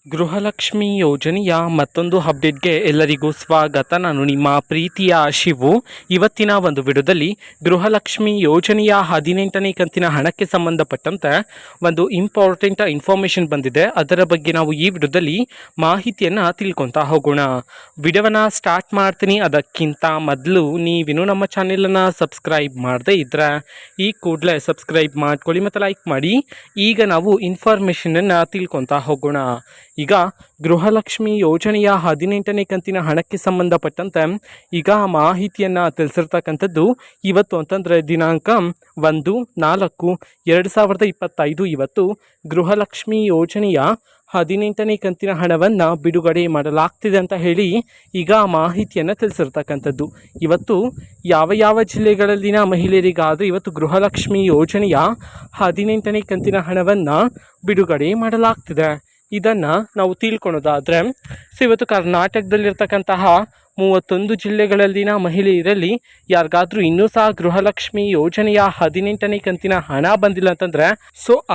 ಗೃಹಲಕ್ಷ್ಮಿ ಯೋಜನೆಯ ಮತ್ತೊಂದು ಅಪ್ಡೇಟ್ಗೆ ಎಲ್ಲರಿಗೂ ಸ್ವಾಗತ. ನಾನು ನಿಮ್ಮ ಪ್ರೀತಿಯ ಶಿವು. ಇವತ್ತಿನ ಒಂದು ವಿಡಿಯೋದಲ್ಲಿ ಗೃಹಲಕ್ಷ್ಮಿ ಯೋಜನೆಯ 18ನೇ ಕಂತಿನ ಹಣಕ್ಕೆ ಸಂಬಂಧಪಟ್ಟಂತೆ ಒಂದು ಇಂಪಾರ್ಟೆಂಟ್ ಇನ್ಫಾರ್ಮೇಷನ್ ಬಂದಿದೆ. ಅದರ ಬಗ್ಗೆ ನಾವು ಈ ವಿಡಿಯೋದಲ್ಲಿ ಮಾಹಿತಿಯನ್ನು ತಿಳ್ಕೊತಾ ಹೋಗೋಣ. ವಿಡಿಯೋವನ್ನು ಸ್ಟಾರ್ಟ್ ಮಾಡ್ತೀನಿ. ಅದಕ್ಕಿಂತ ಮೊದಲು ನೀವಿನ್ನೂ ನಮ್ಮ ಚಾನೆಲನ್ನು ಸಬ್ಸ್ಕ್ರೈಬ್ ಮಾಡದೇ ಇದ್ದರೆ ಈ ಕೂಡಲೇ ಸಬ್ಸ್ಕ್ರೈಬ್ ಮಾಡ್ಕೊಳ್ಳಿ ಮತ್ತು ಲೈಕ್ ಮಾಡಿ. ಈಗ ನಾವು ಇನ್ಫಾರ್ಮೇಷನನ್ನು ತಿಳ್ಕೊತಾ ಹೋಗೋಣ. ಈಗ ಗೃಹಲಕ್ಷ್ಮಿ ಯೋಜನೆಯ 18ನೇ ಕಂತಿನ ಹಣಕ್ಕೆ ಸಂಬಂಧಪಟ್ಟಂತೆ ಈಗ ಮಾಹಿತಿಯನ್ನು ತಿಳಿಸಿರ್ತಕ್ಕಂಥದ್ದು ಇವತ್ತು ಅಂತಂದರೆ ದಿನಾಂಕ 1/4/2025 ಇವತ್ತು ಗೃಹಲಕ್ಷ್ಮಿ ಯೋಜನೆಯ 18ನೇ ಕಂತಿನ ಹಣವನ್ನು ಬಿಡುಗಡೆ ಮಾಡಲಾಗ್ತಿದೆ ಅಂತ ಹೇಳಿ ಈಗ ಮಾಹಿತಿಯನ್ನು ತಿಳಿಸಿರ್ತಕ್ಕಂಥದ್ದು. ಇವತ್ತು ಯಾವ ಜಿಲ್ಲೆಗಳಲ್ಲಿನ ಮಹಿಳೆಯರಿಗಾದರೂ ಇವತ್ತು ಗೃಹಲಕ್ಷ್ಮಿ ಯೋಜನೆಯ 18ನೇ ಕಂತಿನ ಹಣವನ್ನು ಬಿಡುಗಡೆ ಮಾಡಲಾಗ್ತಿದೆ. ಇದನ್ನು ನಾವು ತಿಳ್ಕೊಳೋದಾದರೆ ಇವತ್ತು ಕರ್ನಾಟಕದಲ್ಲಿರ್ತಕ್ಕಂತಹ 31 ಜಿಲ್ಲೆಗಳಲ್ಲಿನ ಮಹಿಳೆಯರಲ್ಲಿ ಯಾರಿಗಾದ್ರೂ ಇನ್ನೂ ಸಹ ಗೃಹಲಕ್ಷ್ಮಿ ಯೋಜನೆಯ 18ನೇ ಕಂತಿನ ಹಣ ಬಂದಿಲ್ಲ ಅಂತಂದರೆ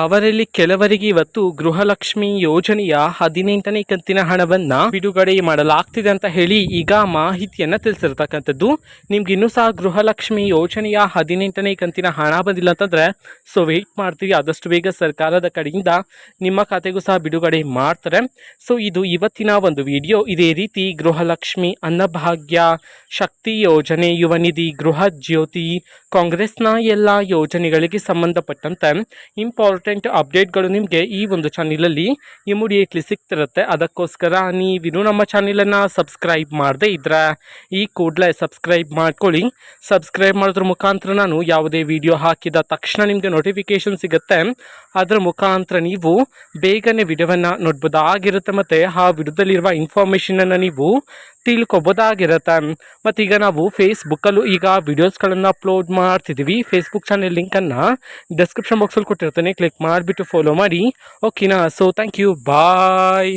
ಅವರಲ್ಲಿ ಕೆಲವರಿಗೆ ಇವತ್ತು ಗೃಹಲಕ್ಷ್ಮಿ ಯೋಜನೆಯ 18ನೇ ಕಂತಿನ ಹಣವನ್ನು ಬಿಡುಗಡೆ ಮಾಡಲಾಗ್ತಿದೆ ಅಂತ ಹೇಳಿ ಈಗ ಮಾಹಿತಿಯನ್ನು ತಿಳಿಸಿರ್ತಕ್ಕಂಥದ್ದು. ನಿಮ್ಗೆ ಇನ್ನೂ ಸಹ ಗೃಹಲಕ್ಷ್ಮಿ ಯೋಜನೆಯ 18ನೇ ಕಂತಿನ ಹಣ ಬಂದಿಲ್ಲ ಅಂತಂದರೆ ವೆಯ್ಟ್ ಮಾಡ್ತೀವಿ. ಆದಷ್ಟು ಬೇಗ ಸರ್ಕಾರದ ಕಡೆಯಿಂದ ನಿಮ್ಮ ಖಾತೆಗೂ ಸಹ ಬಿಡುಗಡೆ ಮಾಡ್ತಾರೆ. ಇದು ಇವತ್ತಿನ ಒಂದು ವಿಡಿಯೋ. ಇದೇ ರೀತಿ ಗೃಹಲಕ್ಷ್ಮಿ ಅನ್ನಭಾಗ್ಯ, ಶಕ್ತಿ ಯೋಜನೆ, ಯುವ ನಿಧಿ, ಗೃಹ ಜ್ಯೋತಿ, ಕಾಂಗ್ರೆಸ್ನ ಎಲ್ಲ ಯೋಜನೆಗಳಿಗೆ ಸಂಬಂಧಪಟ್ಟಂತೆ ಇಂಪಾರ್ಟೆಂಟ್ ಅಪ್ಡೇಟ್ಗಳು ನಿಮಗೆ ಈ ಒಂದು ಚಾನಲಲ್ಲಿ ಇಮಿಡಿಯೇಟ್ಲಿ ಸಿಗ್ತಿರುತ್ತೆ. ಅದಕ್ಕೋಸ್ಕರ ನೀವಿನ್ನೂ ನಮ್ಮ ಚಾನಲನ್ನು ಸಬ್ಸ್ಕ್ರೈಬ್ ಮಾಡದೇ ಇದ್ದರೆ ಈ ಕೂಡಲೇ ಸಬ್ಸ್ಕ್ರೈಬ್ ಮಾಡ್ಕೊಳ್ಳಿ. ಸಬ್ಸ್ಕ್ರೈಬ್ ಮಾಡೋದ್ರ ಮುಖಾಂತರ ನಾನು ಯಾವುದೇ ವಿಡಿಯೋ ಹಾಕಿದ ತಕ್ಷಣ ನಿಮಗೆ ನೋಟಿಫಿಕೇಶನ್ ಸಿಗುತ್ತೆ. ಅದರ ಮುಖಾಂತರ ನೀವು ಬೇಗನೆ ವಿಡಿಯೋವನ್ನು ನೋಡ್ಬೋದಾಗಿರುತ್ತೆ ಮತ್ತು ಆ ವಿಡಿಯೋದಲ್ಲಿರುವ ಇನ್ಫಾರ್ಮೇಷನನ್ನು ನೀವು ತಿಳ್ಕೊಬೋದಾಗಿರುತ್ತೆ. ಮತ್ತು ಈಗ ನಾವು ಫೇಸ್ಬುಕ್ಕಲ್ಲೂ ಈಗ ವಿಡಿಯೋಸ್ಗಳನ್ನು ಅಪ್ಲೋಡ್ ಮಾಡ್ತಿದ್ದೀವಿ. ಫೇಸ್ಬುಕ್ ಚಾನೆಲ್ ಲಿಂಕನ್ನು ಡಿಸ್ಕ್ರಿಪ್ಷನ್ ಬಾಕ್ಸಲ್ಲಿ ಕೊಟ್ಟಿರ್ತೇನೆ. ಕ್ಲಿಕ್ ಮಾಡಿಬಿಟ್ಟು ಫಾಲೋ ಮಾಡಿ. ಓಕೆನಾ? Thank you. ಬಾಯ್.